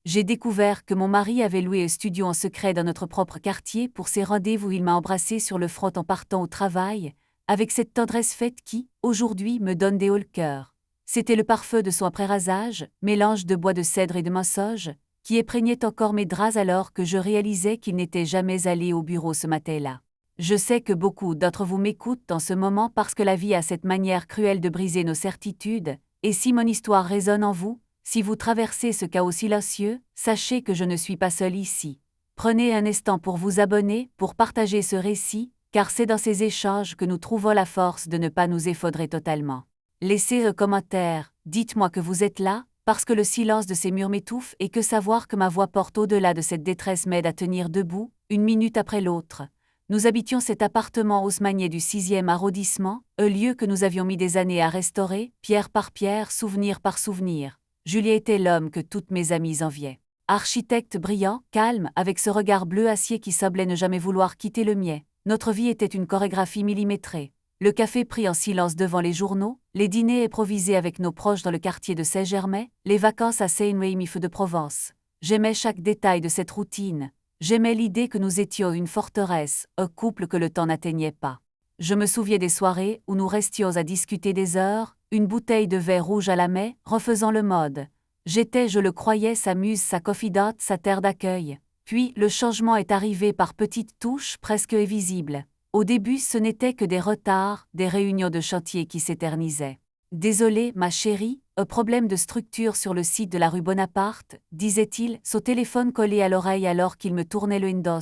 J'ai découvert que mon mari avait loué un studio en secret dans notre propre quartier pour ses rendez-vous. Il m'a embrassé sur le front en partant au travail, avec cette tendresse faite qui, aujourd'hui, me donne des hauts le cœur. C'était le parfum de son après-rasage, mélange de bois de cèdre et de massoge, qui épreignait encore mes draps alors que je réalisais qu'il n'était jamais allé au bureau ce matin-là. Je sais que beaucoup d'autres vous m'écoutent en ce moment parce que la vie a cette manière cruelle de briser nos certitudes, et si mon histoire résonne en vous, si vous traversez ce chaos silencieux, sachez que je ne suis pas seule ici. Prenez un instant pour vous abonner, pour partager ce récit, car c'est dans ces échanges que nous trouvons la force de ne pas nous effondrer totalement. Laissez un commentaire, dites-moi que vous êtes là, parce que le silence de ces murs m'étouffe et que savoir que ma voix porte au-delà de cette détresse m'aide à tenir debout, une minute après l'autre. Nous habitions cet appartement haussmannier du 6e arrondissement, un lieu que nous avions mis des années à restaurer, pierre par pierre, souvenir par souvenir. Julien était l'homme que toutes mes amies enviaient. Architecte brillant, calme, avec ce regard bleu acier qui semblait ne jamais vouloir quitter le mien. Notre vie était une chorégraphie millimétrée. Le café pris en silence devant les journaux, les dîners improvisés avec nos proches dans le quartier de Saint-Germain, les vacances à Saint-Rémy-de-Provence. J'aimais chaque détail de cette routine. J'aimais l'idée que nous étions une forteresse, un couple que le temps n'atteignait pas. Je me souviens des soirées où nous restions à discuter des heures, une bouteille de vin rouge à la main, refaisant le mode. J'étais, je le croyais, sa muse, sa confidente, sa terre d'accueil. Puis, le changement est arrivé par petites touches presque invisibles. Au début, ce n'était que des retards, des réunions de chantier qui s'éternisaient. Désolé, ma chérie, un problème de structure sur le site de la rue Bonaparte, disait-il, son téléphone collé à l'oreille alors qu'il me tournait le Windows.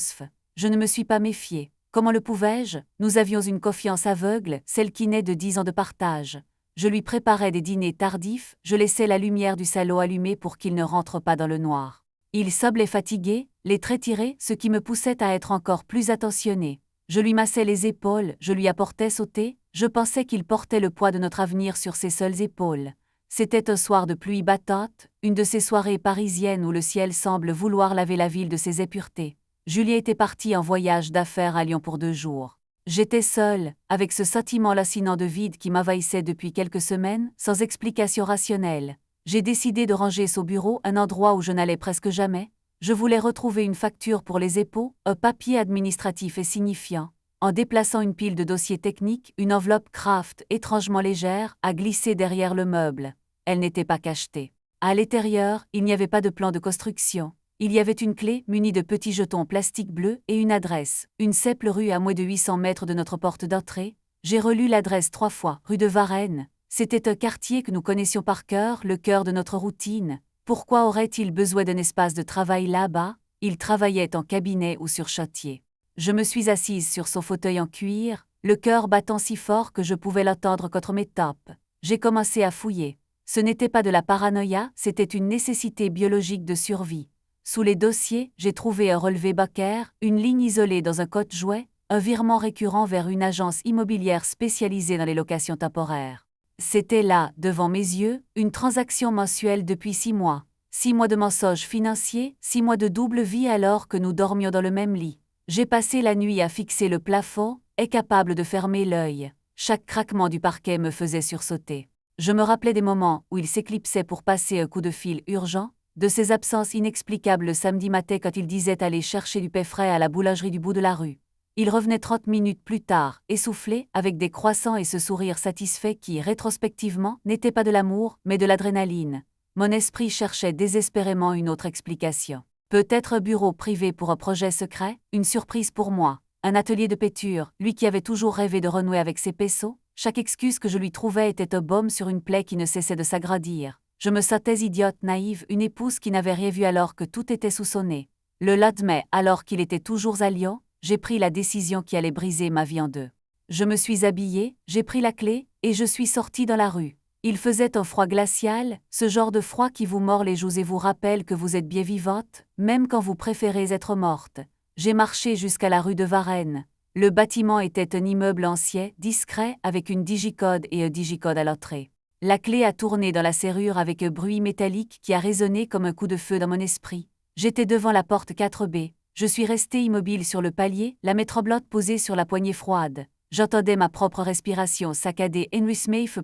Je ne me suis pas méfié. Comment le pouvais-je? Nous avions une confiance aveugle, celle qui naît de 10 ans de partage. Je lui préparais des dîners tardifs, je laissais la lumière du salon allumée pour qu'il ne rentre pas dans le noir. Il semblait fatigué, les traits tirés, ce qui me poussait à être encore plus attentionné. Je lui massais les épaules, je lui apportais sauter, je pensais qu'il portait le poids de notre avenir sur ses seules épaules. C'était un soir de pluie battante, une de ces soirées parisiennes où le ciel semble vouloir laver la ville de ses impuretés. Julien était parti en voyage d'affaires à Lyon pour 2 jours. J'étais seule, avec ce sentiment lancinant de vide qui m'envahissait depuis quelques semaines, sans explication rationnelle. J'ai décidé de ranger son bureau, un endroit où je n'allais presque jamais. Je voulais retrouver une facture pour les impôts, un papier administratif et signifiant. En déplaçant une pile de dossiers techniques, une enveloppe Kraft étrangement légère a glissé derrière le meuble. Elle n'était pas cachetée. À l'intérieur, il n'y avait pas de plan de construction. Il y avait une clé munie de petits jetons plastique bleus et une adresse, une simple rue à moins de 800 mètres de notre porte d'entrée. J'ai relu l'adresse 3 fois, rue de Varennes. C'était un quartier que nous connaissions par cœur, le cœur de notre routine. Pourquoi aurait-il besoin d'un espace de travail là-bas? Il travaillait en cabinet ou sur chantier. Je me suis assise sur son fauteuil en cuir, le cœur battant si fort que je pouvais l'entendre contre mes tempes. J'ai commencé à fouiller. Ce n'était pas de la paranoïa, c'était une nécessité biologique de survie. Sous les dossiers, j'ai trouvé un relevé bancaire, une ligne isolée dans un code-jouet, un virement récurrent vers une agence immobilière spécialisée dans les locations temporaires. C'était là, devant mes yeux, une transaction mensuelle depuis 6 mois. 6 mois de mensonges financiers, 6 mois de double vie alors que nous dormions dans le même lit. J'ai passé la nuit à fixer le plafond, incapable de fermer l'œil. Chaque craquement du parquet me faisait sursauter. Je me rappelais des moments où il s'éclipsait pour passer un coup de fil urgent, de ses absences inexplicables le samedi matin quand il disait aller chercher du pain frais à la boulangerie du bout de la rue. Il revenait 30 minutes plus tard, essoufflé, avec des croissants et ce sourire satisfait qui, rétrospectivement, n'était pas de l'amour, mais de l'adrénaline. Mon esprit cherchait désespérément une autre explication. Peut-être un bureau privé pour un projet secret, une surprise pour moi, un atelier de peinture, lui qui avait toujours rêvé de renouer avec ses pinceaux. Chaque excuse que je lui trouvais était un baume sur une plaie qui ne cessait de s'agrandir. Je me sentais idiote, naïve, une épouse qui n'avait rien vu alors que tout était sous son nez. Le lendemain, alors qu'il était toujours à Lyon, j'ai pris la décision qui allait briser ma vie en deux. Je me suis habillée, j'ai pris la clé, et je suis sortie dans la rue. Il faisait un froid glacial, ce genre de froid qui vous mord les joues et vous rappelle que vous êtes bien vivante, même quand vous préférez être morte. J'ai marché jusqu'à la rue de Varennes. Le bâtiment était un immeuble ancien, discret, avec une digicode et un digicode à l'entrée. La clé a tourné dans la serrure avec un bruit métallique qui a résonné comme un coup de feu dans mon esprit. J'étais devant la porte 4B. Je suis restée immobile sur le palier, la main tremblante posée sur la poignée froide. J'entendais ma propre respiration saccadée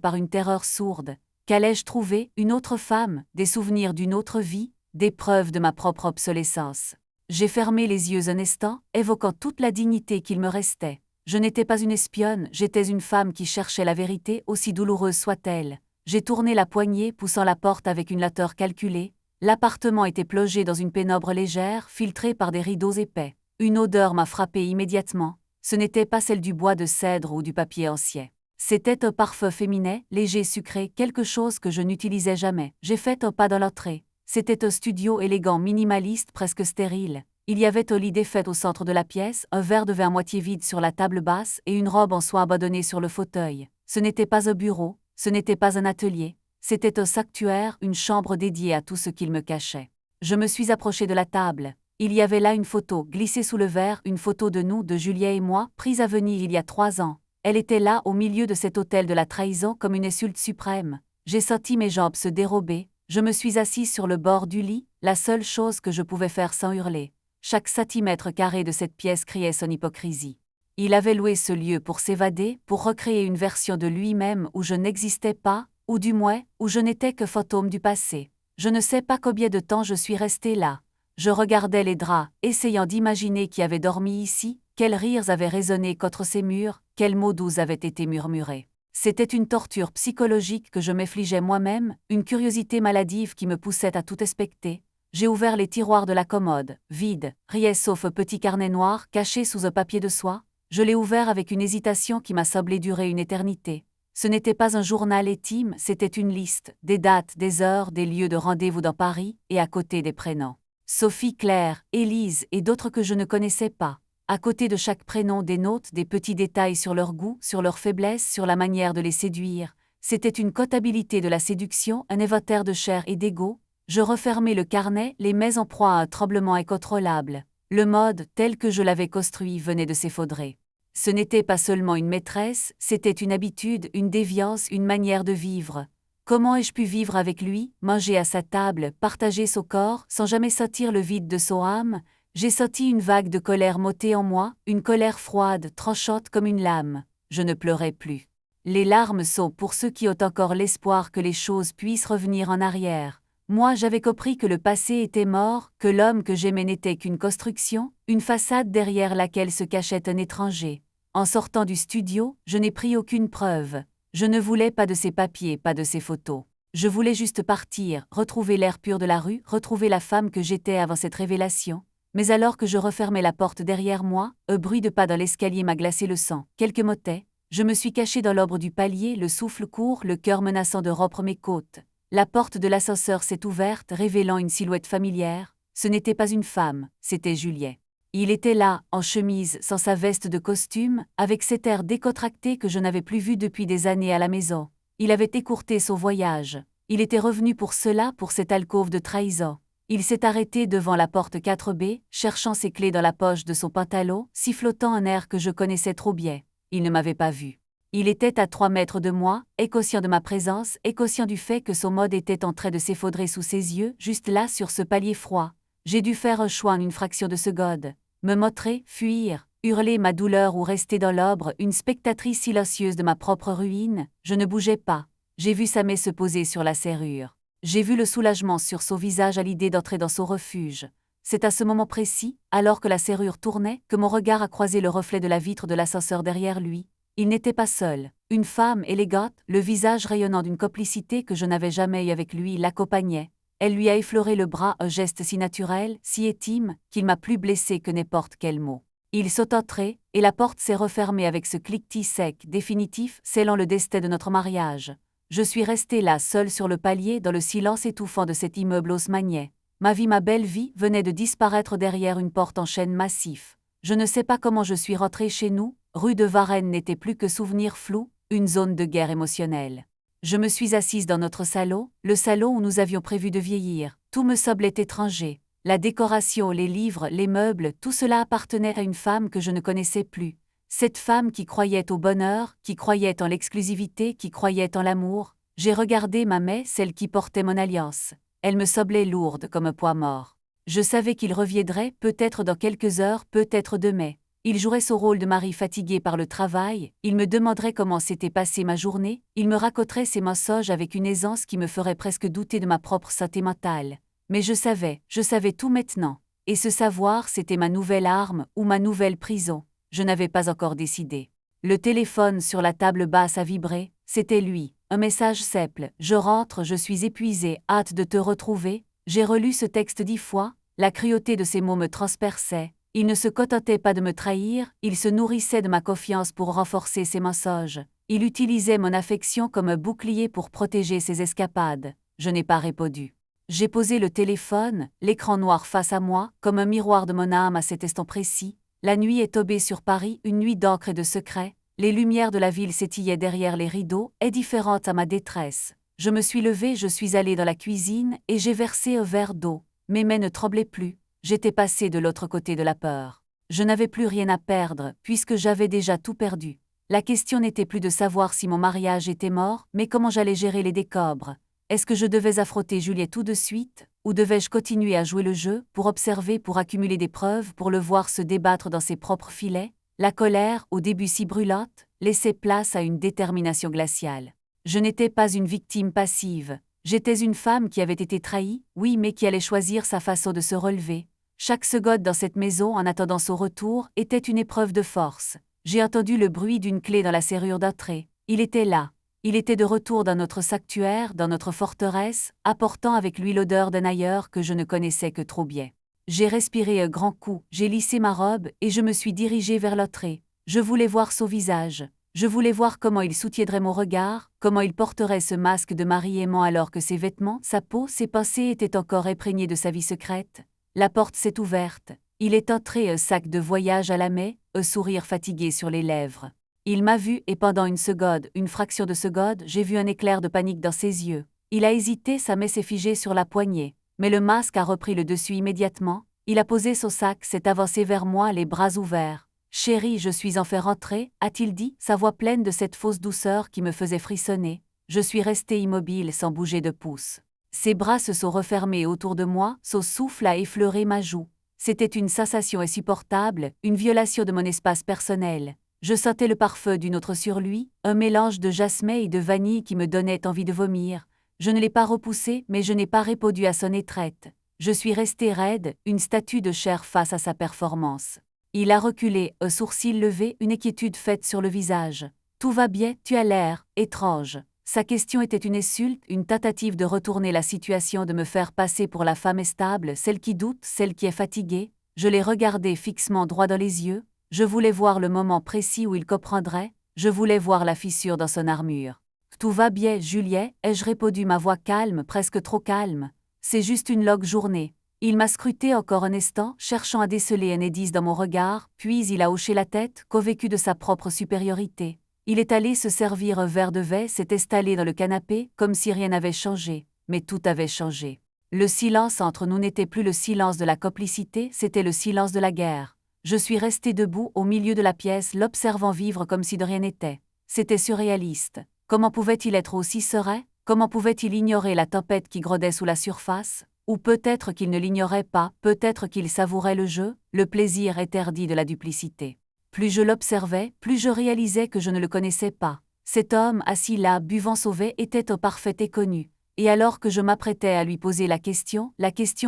par une terreur sourde. Qu'allais-je trouver? Une autre femme, des souvenirs d'une autre vie, des preuves de ma propre obsolescence. J'ai fermé les yeux un instant, évoquant toute la dignité qu'il me restait. Je n'étais pas une espionne, j'étais une femme qui cherchait la vérité, aussi douloureuse soit-elle. J'ai tourné la poignée, poussant la porte avec une lenteur calculée. L'appartement était plongé dans une pénombre légère, filtrée par des rideaux épais. Une odeur m'a frappé immédiatement. Ce n'était pas celle du bois de cèdre ou du papier ancien. C'était un parfum féminin, léger, sucré, quelque chose que je n'utilisais jamais. J'ai fait un pas dans l'entrée. C'était un studio élégant, minimaliste, presque stérile. Il y avait un lit défait au centre de la pièce, un verre de vin à moitié vide sur la table basse et une robe en soie abandonnée sur le fauteuil. Ce n'était pas un bureau, ce n'était pas un atelier, c'était un sanctuaire, une chambre dédiée à tout ce qu'il me cachait. Je me suis approchée de la table. Il y avait là une photo, glissée sous le verre, une photo de nous, de Julia et moi, prise à Venise il y a 3 ans. Elle était là, au milieu de cet hôtel de la trahison, comme une insulte suprême. J'ai senti mes jambes se dérober. Je me suis assise sur le bord du lit, la seule chose que je pouvais faire sans hurler. Chaque centimètre carré de cette pièce criait son hypocrisie. Il avait loué ce lieu pour s'évader, pour recréer une version de lui-même où je n'existais pas, ou du moins, où je n'étais que fantôme du passé. Je ne sais pas combien de temps je suis restée là. Je regardais les draps, essayant d'imaginer qui avait dormi ici, quels rires avaient résonné contre ces murs, quels mots doux avaient été murmurés. C'était une torture psychologique que je m'infligeais moi-même, une curiosité maladive qui me poussait à tout inspecter. J'ai ouvert les tiroirs de la commode, vide, rien sauf un petit carnet noir caché sous un papier de soie. Je l'ai ouvert avec une hésitation qui m'a semblé durer une éternité. Ce n'était pas un journal intime, c'était une liste, des dates, des heures, des lieux de rendez-vous dans Paris, et à côté des prénoms. Sophie, Claire, Élise et d'autres que je ne connaissais pas. À côté de chaque prénom des notes, des petits détails sur leur goût, sur leur faiblesse, sur la manière de les séduire. C'était une comptabilité de la séduction, un inventaire de chair et d'ego. Je refermai le carnet, les mains en proie à un tremblement incontrôlable. Le mode, tel que je l'avais construit, venait de s'effondrer. Ce n'était pas seulement une maîtresse, c'était une habitude, une déviance, une manière de vivre. Comment ai-je pu vivre avec lui, manger à sa table, partager son corps, sans jamais sentir le vide de son âme? J'ai senti une vague de colère monter en moi, une colère froide, tranchante comme une lame. Je ne pleurais plus. Les larmes sont pour ceux qui ont encore l'espoir que les choses puissent revenir en arrière. Moi, j'avais compris que le passé était mort, que l'homme que j'aimais n'était qu'une construction, une façade derrière laquelle se cachait un étranger. En sortant du studio, je n'ai pris aucune preuve. Je ne voulais pas de ces papiers, pas de ces photos. Je voulais juste partir, retrouver l'air pur de la rue, retrouver la femme que j'étais avant cette révélation. Mais alors que je refermais la porte derrière moi, un bruit de pas dans l'escalier m'a glacé le sang. Quelques motets. Je me suis caché dans l'ombre du palier, le souffle court, le cœur menaçant de rompre mes côtes. La porte de l'ascenseur s'est ouverte, révélant une silhouette familière. Ce n'était pas une femme, c'était Julien. Il était là, en chemise, sans sa veste de costume, avec cet air décontracté que je n'avais plus vu depuis des années à la maison. Il avait écourté son voyage. Il était revenu pour cela, pour cette alcôve de trahison. Il s'est arrêté devant la porte 4B, cherchant ses clés dans la poche de son pantalon, sifflotant un air que je connaissais trop bien. Il ne m'avait pas vu. Il était à 3 mètres de moi, inconscient de ma présence, inconscient du fait que son mode était en train de s'effondrer sous ses yeux, juste là sur ce palier froid. J'ai dû faire un choix en une fraction de seconde. Me montrer, fuir, hurler ma douleur ou rester dans l'ombre, une spectatrice silencieuse de ma propre ruine. Je ne bougeais pas. J'ai vu sa main se poser sur la serrure. J'ai vu le soulagement sur son visage à l'idée d'entrer dans son refuge. C'est à ce moment précis, alors que la serrure tournait, que mon regard a croisé le reflet de la vitre de l'ascenseur derrière lui. Il n'était pas seul. Une femme élégante, le visage rayonnant d'une complicité que je n'avais jamais eue avec lui, l'accompagnait. Elle lui a effleuré le bras, un geste si naturel, si intime, qu'il m'a plus blessé que n'importe quel mot. Ils sont entrés, et la porte s'est refermée avec ce cliquetis sec, définitif, scellant le destin de notre mariage. Je suis restée là, seule sur le palier, dans le silence étouffant de cet immeuble haussmannien. Ma vie, ma belle vie, venait de disparaître derrière une porte en chêne massif. Je ne sais pas comment je suis rentrée chez nous, rue de Varennes n'était plus que souvenir flou, une zone de guerre émotionnelle. Je me suis assise dans notre salon, le salon où nous avions prévu de vieillir. Tout me semblait étranger. La décoration, les livres, les meubles, tout cela appartenait à une femme que je ne connaissais plus. Cette femme qui croyait au bonheur, qui croyait en l'exclusivité, qui croyait en l'amour. J'ai regardé ma main, celle qui portait mon alliance. Elle me semblait lourde comme un poids mort. Je savais qu'il reviendrait, peut-être dans quelques heures, peut-être demain. Il jouerait son rôle de mari fatigué par le travail, il me demanderait comment s'était passée ma journée, il me raconterait ses mensonges avec une aisance qui me ferait presque douter de ma propre santé mentale. Mais je savais tout maintenant. Et ce savoir, c'était ma nouvelle arme ou ma nouvelle prison. Je n'avais pas encore décidé. Le téléphone sur la table basse a vibré, c'était lui. Un message simple. Je rentre, je suis épuisé, hâte de te retrouver. J'ai relu ce texte 10 fois, la cruauté de ces mots me transperçait. Il ne se contentait pas de me trahir, il se nourrissait de ma confiance pour renforcer ses mensonges. Il utilisait mon affection comme un bouclier pour protéger ses escapades. Je n'ai pas répondu. J'ai posé le téléphone, l'écran noir face à moi, comme un miroir de mon âme à cet instant précis. La nuit est tombée sur Paris, une nuit d'encre et de secrets. Les lumières de la ville s'étillaient derrière les rideaux, indifférentes à ma détresse. Je me suis levée, je suis allée dans la cuisine et j'ai versé un verre d'eau. Mes mains ne tremblaient plus, j'étais passée de l'autre côté de la peur. Je n'avais plus rien à perdre, puisque j'avais déjà tout perdu. La question n'était plus de savoir si mon mariage était mort, mais comment j'allais gérer les décombres. Est-ce que je devais affronter Juliette tout de suite, ou devais-je continuer à jouer le jeu, pour observer, pour accumuler des preuves, pour le voir se débattre dans ses propres filets? La colère, au début si brûlante, laissait place à une détermination glaciale. Je n'étais pas une victime passive. J'étais une femme qui avait été trahie, oui, mais qui allait choisir sa façon de se relever. Chaque seconde dans cette maison, en attendant son retour, était une épreuve de force. J'ai entendu le bruit d'une clé dans la serrure d'entrée. Il était là. Il était de retour dans notre sanctuaire, dans notre forteresse, apportant avec lui l'odeur d'un ailleurs que je ne connaissais que trop bien. J'ai respiré un grand coup, j'ai lissé ma robe et je me suis dirigée vers l'entrée. Je voulais voir son visage. Je voulais voir comment il soutiendrait mon regard, comment il porterait ce masque de mari aimant alors que ses vêtements, sa peau, ses pensées étaient encore imprégnés de sa vie secrète. La porte s'est ouverte. Il est entré, un sac de voyage à la main, un sourire fatigué sur les lèvres. Il m'a vu et pendant une seconde, une fraction de seconde, j'ai vu un éclair de panique dans ses yeux. Il a hésité, sa main s'est figée sur la poignée. Mais le masque a repris le dessus immédiatement. Il a posé son sac, s'est avancé vers moi, les bras ouverts. « Chérie, je suis enfin rentré », a-t-il dit, sa voix pleine de cette fausse douceur qui me faisait frissonner. Je suis restée immobile sans bouger de pouce. Ses bras se sont refermés autour de moi, son souffle a effleuré ma joue. C'était une sensation insupportable, une violation de mon espace personnel. Je sentais le parfum d'une autre sur lui, un mélange de jasmin et de vanille qui me donnait envie de vomir. Je ne l'ai pas repoussé, mais je n'ai pas répondu à son étreinte. Je suis restée raide, une statue de chair face à sa performance. Il a reculé, un sourcil levé, une inquiétude faite sur le visage. « Tout va bien, tu as l'air étrange ». Sa question était une insulte, une tentative de retourner la situation, de me faire passer pour la femme instable, celle qui doute, celle qui est fatiguée. Je l'ai regardé fixement droit dans les yeux. Je voulais voir le moment précis où il comprendrait. Je voulais voir la fissure dans son armure. « Tout va bien, Juliet », ai-je répondu, ma voix calme, presque trop calme. « C'est juste une longue journée. » Il m'a scruté encore un instant, cherchant à déceler un indice dans mon regard, puis il a hoché la tête, convaincu de sa propre supériorité. Il est allé se servir un verre de vin, s'est installé dans le canapé, comme si rien n'avait changé. Mais tout avait changé. Le silence entre nous n'était plus le silence de la complicité, c'était le silence de la guerre. Je suis restée debout au milieu de la pièce, l'observant vivre comme si de rien n'était. C'était surréaliste. Comment pouvait-il être aussi serein? Comment pouvait-il ignorer la tempête qui grondait sous la surface? Ou peut-être qu'il ne l'ignorait pas, peut-être qu'il savourait le jeu, le plaisir interdit de la duplicité. Plus je l'observais, plus je réalisais que je ne le connaissais pas. Cet homme assis là, buvant son vin, était un parfait inconnu. Et alors que je m'apprêtais à lui poser la question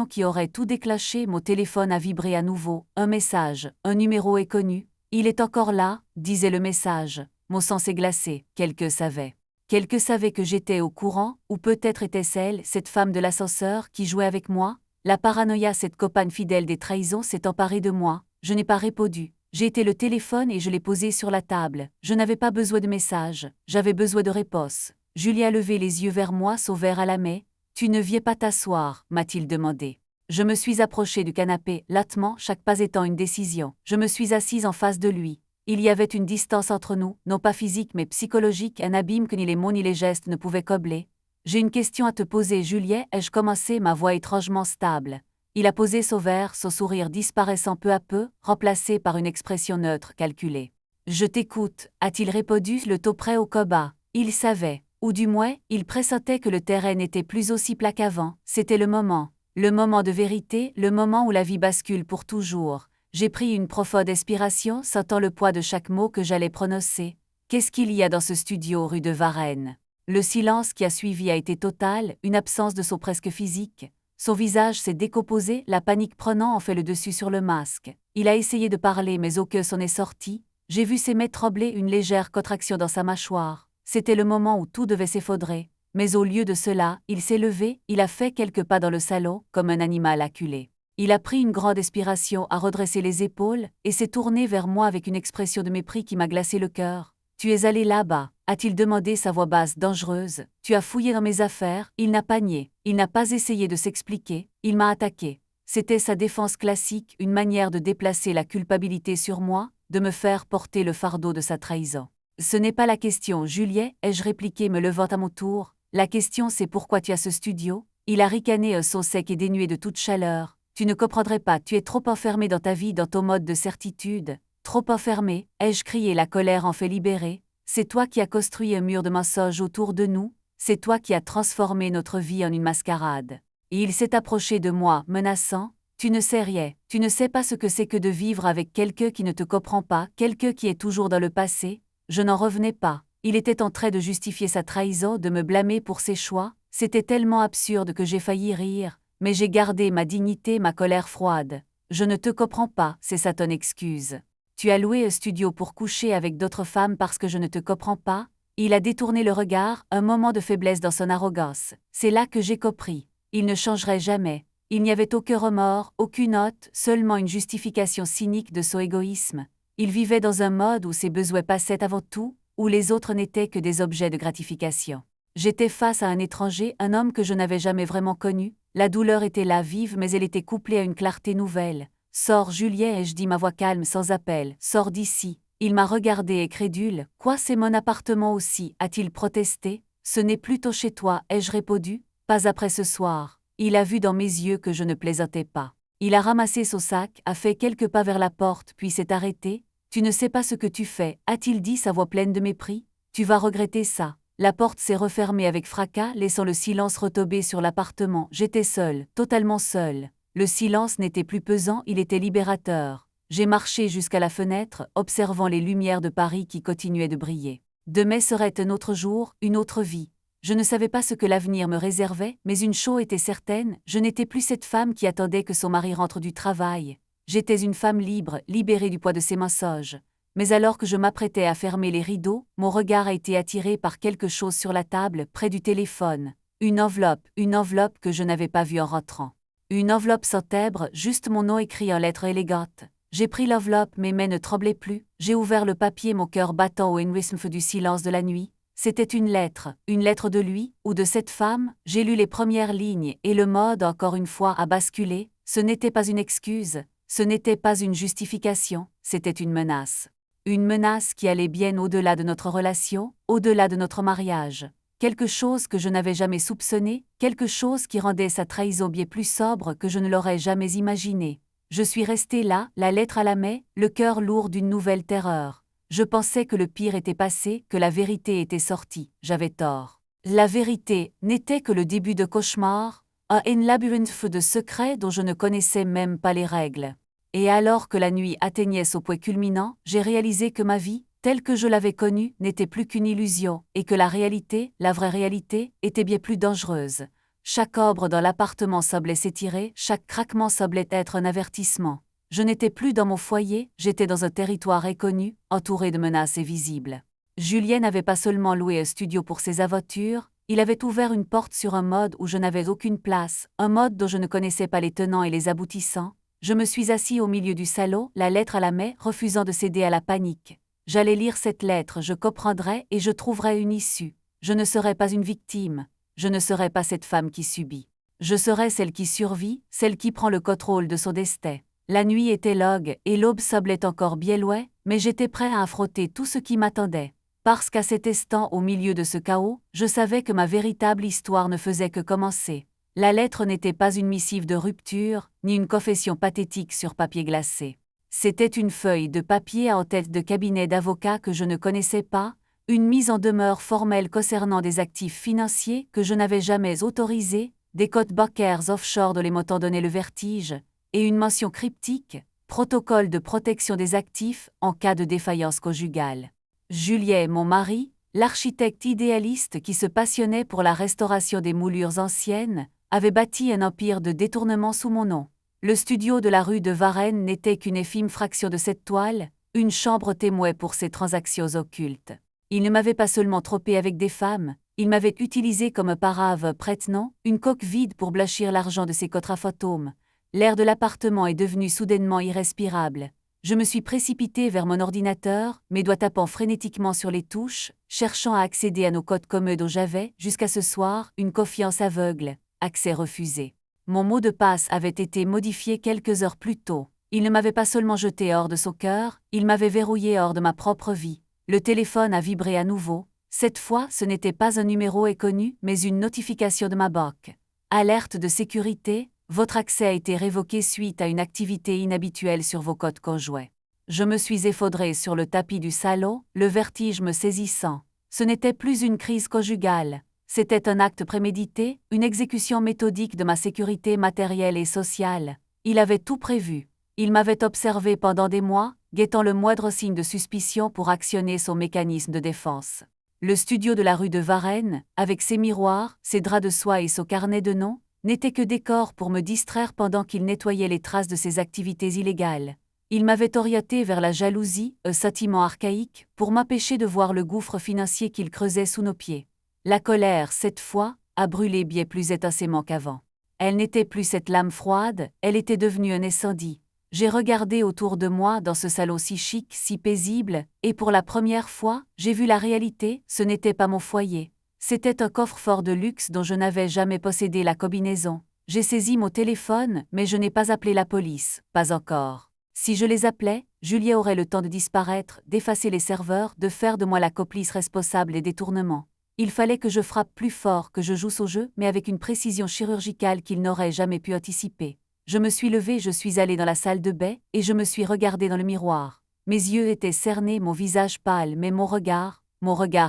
qui aurait tout déclenché, mon téléphone a vibré à nouveau. Un message, un numéro inconnu. « Il est encore là », disait le message. Mon sang s'est glacé, quelqu'un savait. Quelqu'un savait que j'étais au courant, ou peut-être était-ce elle, cette femme de l'ascenseur, qui jouait avec moi. La paranoïa, cette compagne fidèle des trahisons, s'est emparée de moi. Je n'ai pas répondu. J'ai été le téléphone et je l'ai posé sur la table. Je n'avais pas besoin de message, j'avais besoin de réponse. Julie a levé les yeux vers moi, son verre à la main. « Tu ne viens pas t'asseoir » m'a-t-il demandé. Je me suis approchée du canapé, lentement, chaque pas étant une décision. Je me suis assise en face de lui. Il y avait une distance entre nous, non pas physique mais psychologique, un abîme que ni les mots ni les gestes ne pouvaient combler. « J'ai une question à te poser, Juliet », ai-je commencé, ma voix étrangement stable. Il a posé son verre, son sourire disparaissant peu à peu, remplacé par une expression neutre, calculée. « Je t'écoute », a-t-il répondu, le dos près au combat. Il savait, ou du moins, il pressentait que le terrain n'était plus aussi plat qu'avant. C'était le moment de vérité, le moment où la vie bascule pour toujours. J'ai pris une profonde expiration, sentant le poids de chaque mot que j'allais prononcer. Qu'est-ce qu'il y a dans ce studio rue de Varennes? Le silence qui a suivi a été total, une absence de son presque physique. Son visage s'est décomposé, la panique prenant en fait le dessus sur le masque. Il a essayé de parler mais aucun son n'est sorti. J'ai vu ses mains trembler, une légère contraction dans sa mâchoire. C'était le moment où tout devait s'effondrer. Mais au lieu de cela, il s'est levé, il a fait quelques pas dans le salon, comme un animal acculé. Il a pris une grande expiration, a redressé les épaules, et s'est tourné vers moi avec une expression de mépris qui m'a glacé le cœur. « Tu es allé là-bas » a-t-il demandé, sa voix basse dangereuse. « Tu as fouillé dans mes affaires ?» Il n'a pas nié, il n'a pas essayé de s'expliquer, il m'a attaqué. C'était sa défense classique, une manière de déplacer la culpabilité sur moi, de me faire porter le fardeau de sa trahison. « Ce n'est pas la question, Juliet, ai-je répliqué me levant à mon tour. La question c'est pourquoi tu as ce studio ?» Il a ricané, un son sec et dénué de toute chaleur. « Tu ne comprendrais pas, tu es trop enfermé dans ta vie, dans ton mode de certitude. Trop enfermé, ai-je crié, la colère en fait libérer. C'est toi qui as construit un mur de mensonges autour de nous, c'est toi qui as transformé notre vie en une mascarade. » Et il s'est approché de moi, menaçant. « Tu ne sais rien, tu ne sais pas ce que c'est que de vivre avec quelqu'un qui ne te comprend pas, quelqu'un qui est toujours dans le passé. » Je n'en revenais pas. Il était en train de justifier sa trahison, de me blâmer pour ses choix. C'était tellement absurde que j'ai failli rire, mais j'ai gardé ma dignité, ma colère froide. « Je ne te comprends pas, c'est ça ton excuse. Tu as loué un studio pour coucher avec d'autres femmes parce que je ne te comprends pas. » Il a détourné le regard, un moment de faiblesse dans son arrogance. C'est là que j'ai compris. Il ne changerait jamais. Il n'y avait aucun remords, aucune note, seulement une justification cynique de son égoïsme. Il vivait dans un mode où ses besoins passaient avant tout, où les autres n'étaient que des objets de gratification. J'étais face à un étranger, un homme que je n'avais jamais vraiment connu. La douleur était là, vive, mais elle était couplée à une clarté nouvelle. « Sors, Julien, ai-je dit, ma voix calme sans appel, sors d'ici. » Il m'a regardé incrédule. « Quoi, c'est mon appartement aussi ?» a-t-il protesté. « Ce n'est plutôt chez toi, ai-je répondu. Pas après ce soir. » Il a vu dans mes yeux que je ne plaisantais pas. Il a ramassé son sac, a fait quelques pas vers la porte, puis s'est arrêté. « Tu ne sais pas ce que tu fais, » a-t-il dit, sa voix pleine de mépris. « Tu vas regretter ça. » La porte s'est refermée avec fracas, laissant le silence retomber sur l'appartement. J'étais seule, totalement seule. Le silence n'était plus pesant, il était libérateur. J'ai marché jusqu'à la fenêtre, observant les lumières de Paris qui continuaient de briller. Demain serait un autre jour, une autre vie. Je ne savais pas ce que l'avenir me réservait, mais une chose était certaine, je n'étais plus cette femme qui attendait que son mari rentre du travail. J'étais une femme libre, libérée du poids de ses mensonges. Mais alors que je m'apprêtais à fermer les rideaux, mon regard a été attiré par quelque chose sur la table, près du téléphone. Une enveloppe que je n'avais pas vue en rentrant. Une enveloppe sans timbre, juste mon nom écrit en lettres élégantes. J'ai pris l'enveloppe, mes mains ne tremblaient plus. J'ai ouvert le papier, mon cœur battant au rythme du silence de la nuit. C'était une lettre de lui, ou de cette femme. J'ai lu les premières lignes, et le mode, encore une fois, a basculé. Ce n'était pas une excuse, ce n'était pas une justification, c'était une menace. Une menace qui allait bien au-delà de notre relation, au-delà de notre mariage. Quelque chose que je n'avais jamais soupçonné, quelque chose qui rendait sa trahison bien plus sobre que je ne l'aurais jamais imaginé. Je suis restée là, la lettre à la main, le cœur lourd d'une nouvelle terreur. Je pensais que le pire était passé, que la vérité était sortie. J'avais tort. La vérité n'était que le début de cauchemar, un labyrinthe de secrets dont je ne connaissais même pas les règles. Et alors que la nuit atteignait son point culminant, j'ai réalisé que ma vie, telle que je l'avais connue, n'était plus qu'une illusion, et que la réalité, la vraie réalité, était bien plus dangereuse. Chaque ombre dans l'appartement semblait s'étirer, chaque craquement semblait être un avertissement. Je n'étais plus dans mon foyer, j'étais dans un territoire inconnu, entouré de menaces invisibles. Julien n'avait pas seulement loué un studio pour ses aventures, il avait ouvert une porte sur un mode où je n'avais aucune place, un mode dont je ne connaissais pas les tenants et les aboutissants. Je me suis assis au milieu du salon, la lettre à la main, refusant de céder à la panique. J'allais lire cette lettre, je comprendrais et je trouverais une issue. Je ne serais pas une victime. Je ne serais pas cette femme qui subit. Je serais celle qui survit, celle qui prend le contrôle de son destin. La nuit était longue et l'aube semblait encore bien loin, mais j'étais prêt à affronter tout ce qui m'attendait. Parce qu'à cet instant, au milieu de ce chaos, je savais que ma véritable histoire ne faisait que commencer. La lettre n'était pas une missive de rupture, ni une confession pathétique sur papier glacé. C'était une feuille de papier en tête de cabinet d'avocat que je ne connaissais pas, une mise en demeure formelle concernant des actifs financiers que je n'avais jamais autorisés, des comptes bancaires offshore dont les montants donnaient le vertige, et une mention cryptique, protocole de protection des actifs en cas de défaillance conjugale. Julien, mon mari, l'architecte idéaliste qui se passionnait pour la restauration des moulures anciennes, avait bâti un empire de détournement sous mon nom. Le studio de la rue de Varennes n'était qu'une infime fraction de cette toile, une chambre témoin pour ses transactions occultes. Il ne m'avait pas seulement trompé avec des femmes, il m'avait utilisé comme un parave prête-nom, une coque vide pour blanchir l'argent de ses contrats fantômes. L'air de l'appartement est devenu soudainement irrespirable. Je me suis précipité vers mon ordinateur, mes doigts tapant frénétiquement sur les touches, cherchant à accéder à nos codes communs dont j'avais, jusqu'à ce soir, une confiance aveugle. Accès refusé. Mon mot de passe avait été modifié quelques heures plus tôt. Il ne m'avait pas seulement jeté hors de son cœur, il m'avait verrouillé hors de ma propre vie. Le téléphone a vibré à nouveau. Cette fois, ce n'était pas un numéro inconnu, mais une notification de ma banque. Alerte de sécurité, votre accès a été révoqué suite à une activité inhabituelle sur vos codes conjoints. Je me suis effondré sur le tapis du salon, le vertige me saisissant. Ce n'était plus une crise conjugale. C'était un acte prémédité, une exécution méthodique de ma sécurité matérielle et sociale. Il avait tout prévu. Il m'avait observé pendant des mois, guettant le moindre signe de suspicion pour actionner son mécanisme de défense. Le studio de la rue de Varennes, avec ses miroirs, ses draps de soie et son carnet de noms, n'était que décor pour me distraire pendant qu'il nettoyait les traces de ses activités illégales. Il m'avait orienté vers la jalousie, un sentiment archaïque, pour m'empêcher de voir le gouffre financier qu'il creusait sous nos pieds. La colère, cette fois, a brûlé bien plus intensément qu'avant. Elle n'était plus cette lame froide, elle était devenue un incendie. J'ai regardé autour de moi dans ce salon si chic, si paisible, et pour la première fois, j'ai vu la réalité, ce n'était pas mon foyer. C'était un coffre-fort de luxe dont je n'avais jamais possédé la combinaison. J'ai saisi mon téléphone, mais je n'ai pas appelé la police, pas encore. Si je les appelais, Julia aurait le temps de disparaître, d'effacer les serveurs, de faire de moi la complice responsable des détournements. Il fallait que je frappe plus fort, que je joue au jeu, mais avec une précision chirurgicale qu'il n'aurait jamais pu anticiper. Je me suis levée, je suis allée dans la salle de bain, et je me suis regardée dans le miroir. Mes yeux étaient cernés, mon visage pâle, mais mon regard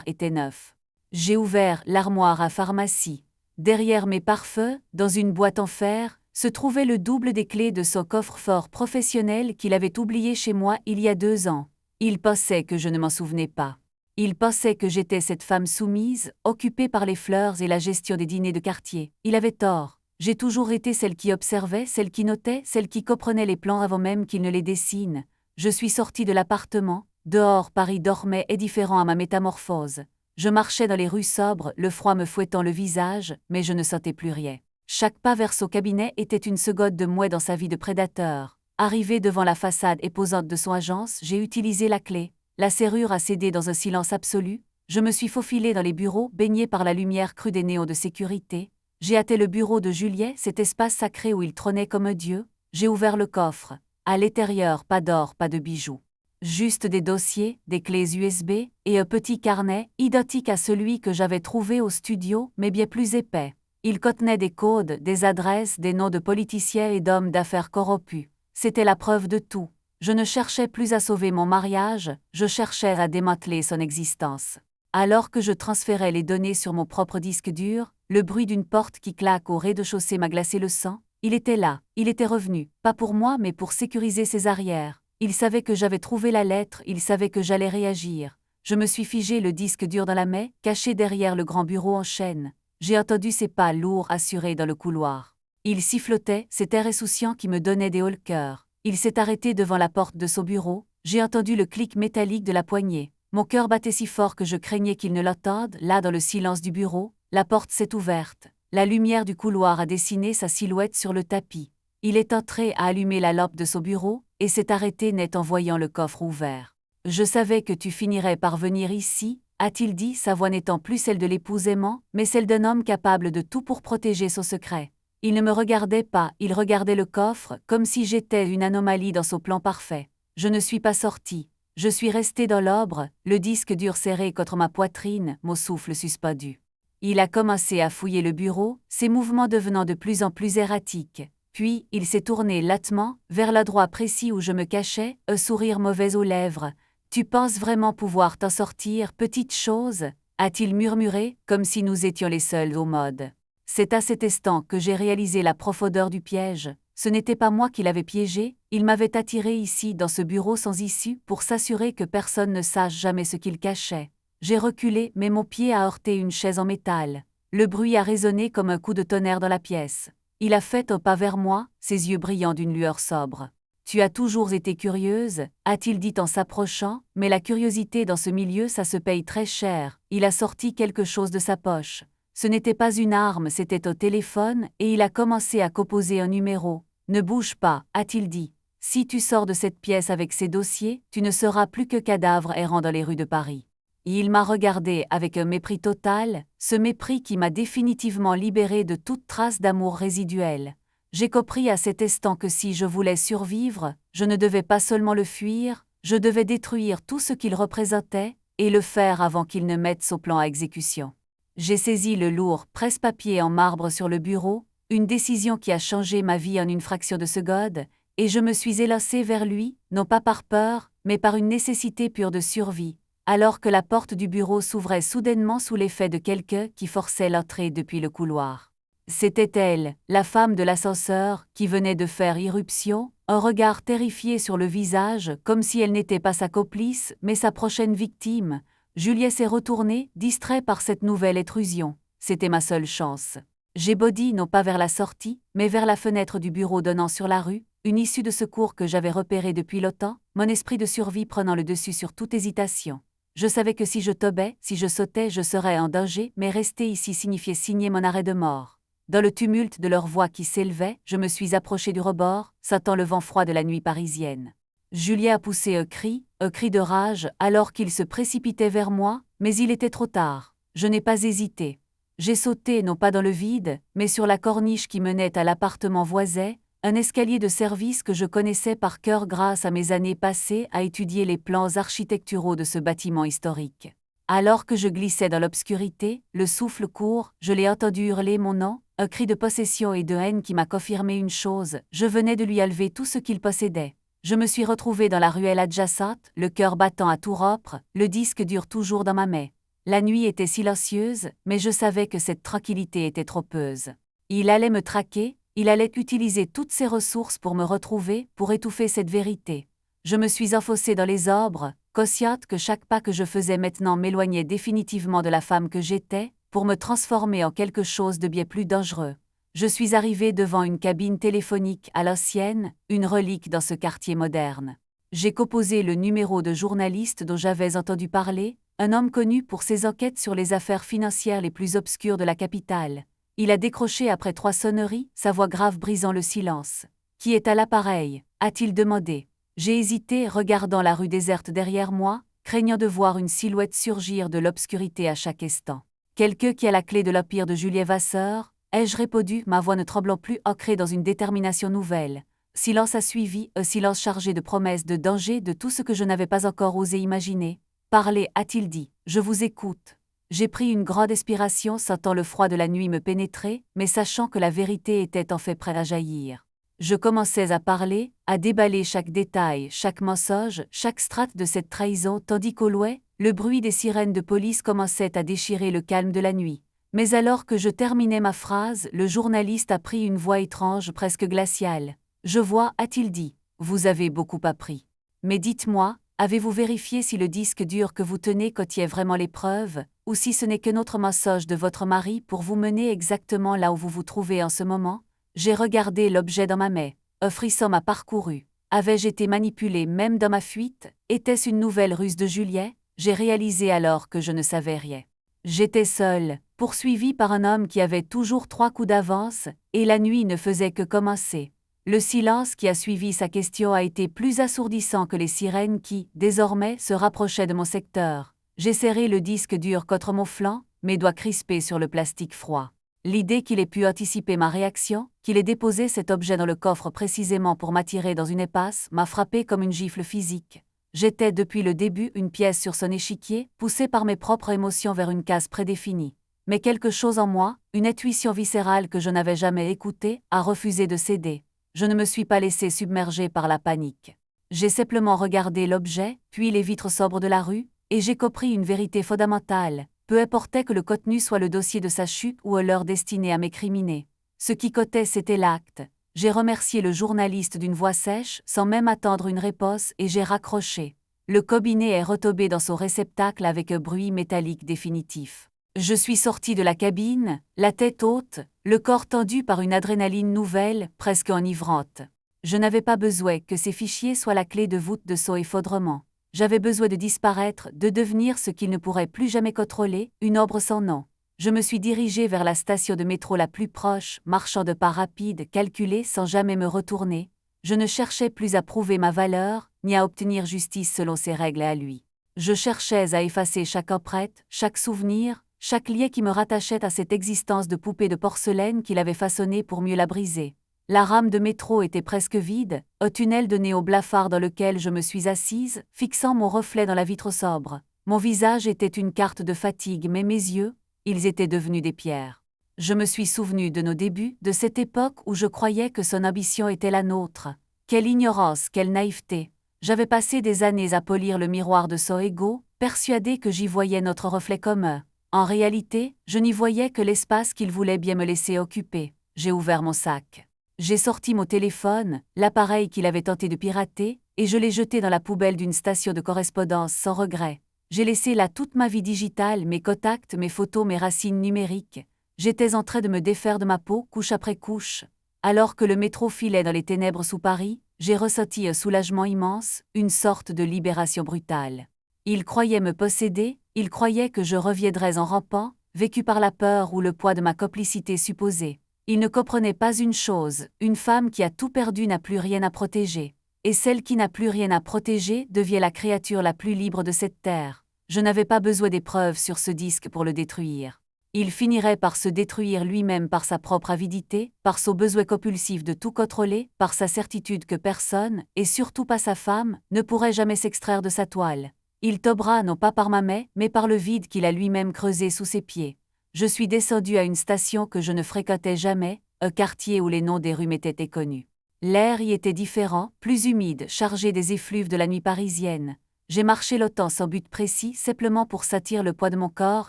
était neuf. J'ai ouvert l'armoire à pharmacie. Derrière mes parfums, dans une boîte en fer, se trouvait le double des clés de son coffre-fort professionnel qu'il avait oublié chez moi il y a 2 ans. Il pensait que je ne m'en souvenais pas. Il pensait que j'étais cette femme soumise, occupée par les fleurs et la gestion des dîners de quartier. Il avait tort. J'ai toujours été celle qui observait, celle qui notait, celle qui comprenait les plans avant même qu'ils ne les dessinent. Je suis sortie de l'appartement. Dehors, Paris dormait indifférent à ma métamorphose. Je marchais dans les rues sobres, le froid me fouettant le visage, mais je ne sentais plus rien. Chaque pas vers son cabinet était une seconde de moins dans sa vie de prédateur. Arrivé devant la façade imposante de son agence, j'ai utilisé la clé. La serrure a cédé dans un silence absolu. Je me suis faufilée dans les bureaux, baignée par la lumière crue des néons de sécurité. J'ai hâté le bureau de Juliet, cet espace sacré où il trônait comme un dieu. J'ai ouvert le coffre. À l'intérieur, pas d'or, pas de bijoux. Juste des dossiers, des clés USB et un petit carnet, identique à celui que j'avais trouvé au studio, mais bien plus épais. Il contenait des codes, des adresses, des noms de politiciens et d'hommes d'affaires corrompus. C'était la preuve de tout. Je ne cherchais plus à sauver mon mariage, je cherchais à démanteler son existence. Alors que je transférais les données sur mon propre disque dur, le bruit d'une porte qui claque au rez-de-chaussée m'a glacé le sang. Il était là, il était revenu, pas pour moi mais pour sécuriser ses arrières. Il savait que j'avais trouvé la lettre, il savait que j'allais réagir. Je me suis figé le disque dur dans la main, caché derrière le grand bureau en chêne. J'ai entendu ses pas lourds assurés dans le couloir. Il sifflotait, cet air insouciant qui me donnait des hauts le cœur. Il s'est arrêté devant la porte de son bureau, j'ai entendu le clic métallique de la poignée. Mon cœur battait si fort que je craignais qu'il ne l'entende, là dans le silence du bureau, la porte s'est ouverte. La lumière du couloir a dessiné sa silhouette sur le tapis. Il est entré à allumer la lampe de son bureau, et s'est arrêté net en voyant le coffre ouvert. « Je savais que tu finirais par venir ici », a-t-il dit, sa voix n'étant plus celle de l'épouse aimant, mais celle d'un homme capable de tout pour protéger son secret. Il ne me regardait pas, il regardait le coffre, comme si j'étais une anomalie dans son plan parfait. Je ne suis pas sorti. Je suis resté dans l'ombre, le disque dur serré contre ma poitrine, mon souffle suspendu. Il a commencé à fouiller le bureau, ses mouvements devenant de plus en plus erratiques. Puis, il s'est tourné latement, vers l'endroit précis où je me cachais, un sourire mauvais aux lèvres. « Tu penses vraiment pouvoir t'en sortir, petite chose ?» a-t-il murmuré, comme si nous étions les seuls au mode. C'est à cet instant que j'ai réalisé la profondeur du piège. Ce n'était pas moi qui l'avais piégé, il m'avait attiré ici dans ce bureau sans issue pour s'assurer que personne ne sache jamais ce qu'il cachait. J'ai reculé, mais mon pied a heurté une chaise en métal. Le bruit a résonné comme un coup de tonnerre dans la pièce. Il a fait un pas vers moi, ses yeux brillants d'une lueur sobre. « Tu as toujours été curieuse » a-t-il dit en s'approchant, mais la curiosité dans ce milieu ça se paye très cher. Il a sorti quelque chose de sa poche. Ce n'était pas une arme, c'était un téléphone, et il a commencé à composer un numéro. « Ne bouge pas » a-t-il dit. « Si tu sors de cette pièce avec ces dossiers, tu ne seras plus que cadavre errant dans les rues de Paris. » Il m'a regardé avec un mépris total, ce mépris qui m'a définitivement libéré de toute trace d'amour résiduel. J'ai compris à cet instant que si je voulais survivre, je ne devais pas seulement le fuir, je devais détruire tout ce qu'il représentait, et le faire avant qu'il ne mette son plan à exécution. J'ai saisi le lourd presse-papier en marbre sur le bureau, une décision qui a changé ma vie en une fraction de seconde, et je me suis élancé vers lui, non pas par peur, mais par une nécessité pure de survie, alors que la porte du bureau s'ouvrait soudainement sous l'effet de quelqu'un qui forçait l'entrée depuis le couloir. C'était elle, la femme de l'ascenseur, qui venait de faire irruption, un regard terrifié sur le visage, comme si elle n'était pas sa complice, mais sa prochaine victime. Juliet s'est retourné, distrait par cette nouvelle intrusion. C'était ma seule chance. J'ai bodi non pas vers la sortie, mais vers la fenêtre du bureau donnant sur la rue, une issue de secours que j'avais repérée depuis longtemps, mon esprit de survie prenant le dessus sur toute hésitation. Je savais que si je tobais, si je sautais, je serais en danger, mais rester ici signifiait signer mon arrêt de mort. Dans le tumulte de leurs voix qui s'élevaient, je me suis approché du rebord, sentant le vent froid de la nuit parisienne. Julien a poussé un cri de rage, alors qu'il se précipitait vers moi, mais il était trop tard. Je n'ai pas hésité. J'ai sauté non pas dans le vide, mais sur la corniche qui menait à l'appartement voisin, un escalier de service que je connaissais par cœur grâce à mes années passées à étudier les plans architecturaux de ce bâtiment historique. Alors que je glissais dans l'obscurité, le souffle court, je l'ai entendu hurler mon nom, un cri de possession et de haine qui m'a confirmé une chose, je venais de lui enlever tout ce qu'il possédait. Je me suis retrouvé dans la ruelle adjacente, le cœur battant à tout rompre, le disque dur toujours dans ma main. La nuit était silencieuse, mais je savais que cette tranquillité était trompeuse. Il allait me traquer, il allait utiliser toutes ses ressources pour me retrouver, pour étouffer cette vérité. Je me suis enfoncé dans les arbres, consciente que chaque pas que je faisais maintenant m'éloignait définitivement de la femme que j'étais, pour me transformer en quelque chose de bien plus dangereux. Je suis arrivé devant une cabine téléphonique à l'ancienne, une relique dans ce quartier moderne. J'ai composé le numéro de journaliste dont j'avais entendu parler, un homme connu pour ses enquêtes sur les affaires financières les plus obscures de la capitale. Il a décroché après 3 sonneries, sa voix grave brisant le silence. « Qui est à l'appareil » a-t-il demandé. J'ai hésité, regardant la rue déserte derrière moi, craignant de voir une silhouette surgir de l'obscurité à chaque instant. « Quelqu'un qui a la clé de l'empire de Juliet Vasseur » ai-je répondu, ma voix ne tremblant plus, ancrée dans une détermination nouvelle. Silence a suivi, un silence chargé de promesses, de dangers, de tout ce que je n'avais pas encore osé imaginer. « Parlez » a-t-il dit. « Je vous écoute. » J'ai pris une grande expiration, sentant le froid de la nuit me pénétrer, mais sachant que la vérité était en fait prête à jaillir. Je commençais à parler, à déballer chaque détail, chaque mensonge, chaque strate de cette trahison, tandis qu'au loin, le bruit des sirènes de police commençait à déchirer le calme de la nuit. Mais alors que je terminais ma phrase, le journaliste a pris une voix étrange, presque glaciale. « Je vois » a-t-il dit. « Vous avez beaucoup appris. Mais dites-moi, avez-vous vérifié si le disque dur que vous tenez contient vraiment les preuves, ou si ce n'est qu'un autre mensonge de votre mari pour vous mener exactement là où vous vous trouvez en ce moment ?» J'ai regardé l'objet dans ma main. Un frisson m'a parcouru. Avais-je été manipulée même dans ma fuite? Était-ce une nouvelle ruse de Juliet? J'ai réalisé alors que je ne savais rien. J'étais seule, poursuivie par un homme qui avait toujours 3 coups d'avance, et la nuit ne faisait que commencer. Le silence qui a suivi sa question a été plus assourdissant que les sirènes qui, désormais, se rapprochaient de mon secteur. J'ai serré le disque dur contre mon flanc, mes doigts crispés sur le plastique froid. L'idée qu'il ait pu anticiper ma réaction, qu'il ait déposé cet objet dans le coffre précisément pour m'attirer dans une impasse, m'a frappé comme une gifle physique. J'étais depuis le début une pièce sur son échiquier, poussée par mes propres émotions vers une case prédéfinie. Mais quelque chose en moi, une intuition viscérale que je n'avais jamais écoutée, a refusé de céder. Je ne me suis pas laissé submerger par la panique. J'ai simplement regardé l'objet, puis les vitres sobres de la rue, et j'ai compris une vérité fondamentale. Peu importait que le contenu soit le dossier de sa chute ou l'heure destinée à m'écriminer. Ce qui comptait, c'était l'acte. J'ai remercié le journaliste d'une voix sèche, sans même attendre une réponse, et j'ai raccroché. Le combiné est retombé dans son réceptacle avec un bruit métallique définitif. Je suis sortie de la cabine, la tête haute, le corps tendu par une adrénaline nouvelle, presque enivrante. Je n'avais pas besoin que ces fichiers soient la clé de voûte de son effondrement. J'avais besoin de disparaître, de devenir ce qu'il ne pourrait plus jamais contrôler, une ombre sans nom. Je me suis dirigée vers la station de métro la plus proche, marchant de pas rapides, calculés sans jamais me retourner. Je ne cherchais plus à prouver ma valeur, ni à obtenir justice selon ses règles à lui. Je cherchais à effacer chaque empreinte, chaque souvenir, chaque lien qui me rattachait à cette existence de poupée de porcelaine qu'il avait façonnée pour mieux la briser. La rame de métro était presque vide, un tunnel de néo blafard dans lequel je me suis assise, fixant mon reflet dans la vitre sobre. Mon visage était une carte de fatigue, mais mes yeux, ils étaient devenus des pierres. Je me suis souvenu de nos débuts, de cette époque où je croyais que son ambition était la nôtre. Quelle ignorance, quelle naïveté. J'avais passé des années à polir le miroir de son ego, persuadé que j'y voyais notre reflet commun. En réalité, je n'y voyais que l'espace qu'il voulait bien me laisser occuper. J'ai ouvert mon sac. J'ai sorti mon téléphone, l'appareil qu'il avait tenté de pirater, et je l'ai jeté dans la poubelle d'une station de correspondance sans regret. J'ai laissé là toute ma vie digitale, mes contacts, mes photos, mes racines numériques. J'étais en train de me défaire de ma peau, couche après couche. Alors que le métro filait dans les ténèbres sous Paris, j'ai ressenti un soulagement immense, une sorte de libération brutale. Il croyait me posséder, il croyait que je reviendrais en rampant, vécu par la peur ou le poids de ma complicité supposée. Il ne comprenait pas une chose, une femme qui a tout perdu n'a plus rien à protéger. Et celle qui n'a plus rien à protéger devient la créature la plus libre de cette terre. Je n'avais pas besoin des preuves sur ce disque pour le détruire. Il finirait par se détruire lui-même par sa propre avidité, par son besoin compulsif de tout contrôler, par sa certitude que personne, et surtout pas sa femme, ne pourrait jamais s'extraire de sa toile. Il tombera non pas par ma main, mais par le vide qu'il a lui-même creusé sous ses pieds. Je suis descendu à une station que je ne fréquentais jamais, un quartier où les noms des rues m'étaient inconnus. L'air y était différent, plus humide, chargé des effluves de la nuit parisienne. J'ai marché longtemps sans but précis, simplement pour sentir le poids de mon corps,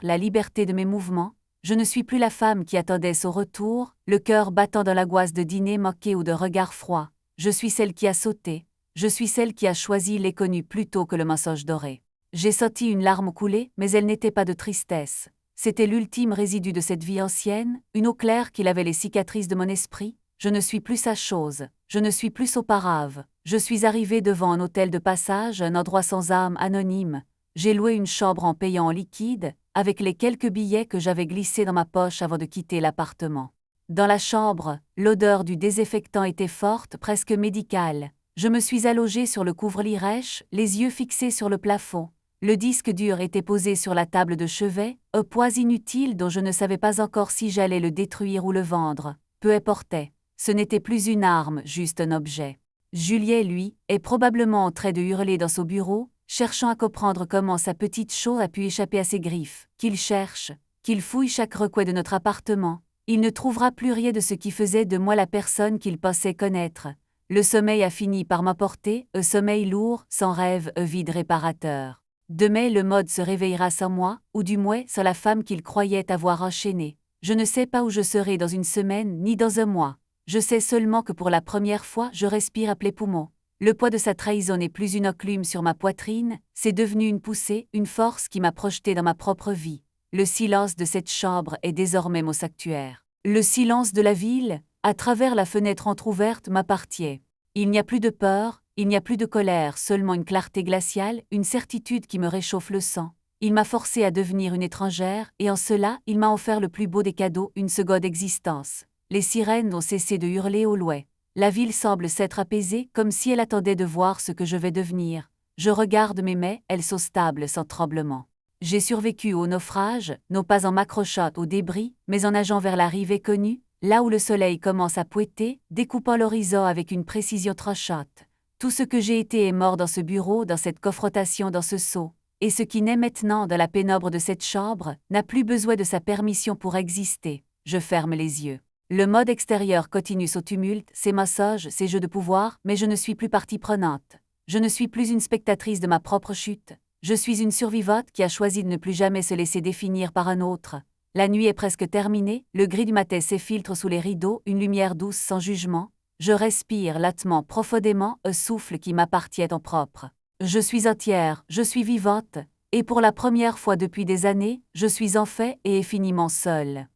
la liberté de mes mouvements. Je ne suis plus la femme qui attendait son retour, le cœur battant dans l'angoisse de dîner moqué ou de regards froids. Je suis celle qui a sauté. Je suis celle qui a choisi l'inconnu plutôt que le mensonge doré. J'ai senti une larme couler, mais elle n'était pas de tristesse. C'était l'ultime résidu de cette vie ancienne, une eau claire qui lavait les cicatrices de mon esprit. Je ne suis plus sa chose, je ne suis plus auparave. Je suis arrivée devant un hôtel de passage, un endroit sans âme anonyme. J'ai loué une chambre en payant en liquide, avec les quelques billets que j'avais glissés dans ma poche avant de quitter l'appartement. Dans la chambre, l'odeur du désinfectant était forte, presque médicale. Je me suis allongée sur le couvre-lit rêche, les yeux fixés sur le plafond. Le disque dur était posé sur la table de chevet, un poids inutile dont je ne savais pas encore si j'allais le détruire ou le vendre. Peu importait. Ce n'était plus une arme, juste un objet. Julien, lui, est probablement en train de hurler dans son bureau, cherchant à comprendre comment sa petite chose a pu échapper à ses griffes. Qu'il cherche, qu'il fouille chaque recoin de notre appartement. Il ne trouvera plus rien de ce qui faisait de moi la personne qu'il pensait connaître. Le sommeil a fini par m'apporter, un sommeil lourd, sans rêve, un vide réparateur. Demain, le mode se réveillera sans moi, ou du moins sans la femme qu'il croyait avoir enchaînée. Je ne sais pas où je serai dans une semaine, ni dans un mois. Je sais seulement que pour la première fois, je respire à pleins poumons. Le poids de sa trahison n'est plus une enclume sur ma poitrine, c'est devenu une poussée, une force qui m'a projeté dans ma propre vie. Le silence de cette chambre est désormais mon sanctuaire. Le silence de la ville, à travers la fenêtre entr'ouverte, m'appartient. Il n'y a plus de peur, il n'y a plus de colère, seulement une clarté glaciale, une certitude qui me réchauffe le sang. Il m'a forcé à devenir une étrangère, et en cela, il m'a offert le plus beau des cadeaux, une seconde existence. Les sirènes ont cessé de hurler au loin. La ville semble s'être apaisée, comme si elle attendait de voir ce que je vais devenir. Je regarde mes mains, elles sont stables sans tremblement. J'ai survécu au naufrage, non pas en m'accrochant aux débris, mais en nageant vers la rive inconnue, là où le soleil commence à pointer, découpant l'horizon avec une précision tranchante. Tout ce que j'ai été est mort dans ce bureau, dans cette confrontation, dans ce seau. Et ce qui naît maintenant dans la pénombre de cette chambre n'a plus besoin de sa permission pour exister. Je ferme les yeux. Le mode extérieur continue son tumulte, ses massages, ses jeux de pouvoir, mais je ne suis plus partie prenante. Je ne suis plus une spectatrice de ma propre chute. Je suis une survivante qui a choisi de ne plus jamais se laisser définir par un autre. La nuit est presque terminée, le gris du matin s'effiltre sous les rideaux, une lumière douce sans jugement. Je respire lentement, profondément, un souffle qui m'appartient en propre. Je suis entière, je suis vivante. Et pour la première fois depuis des années, je suis en fait et infiniment seule.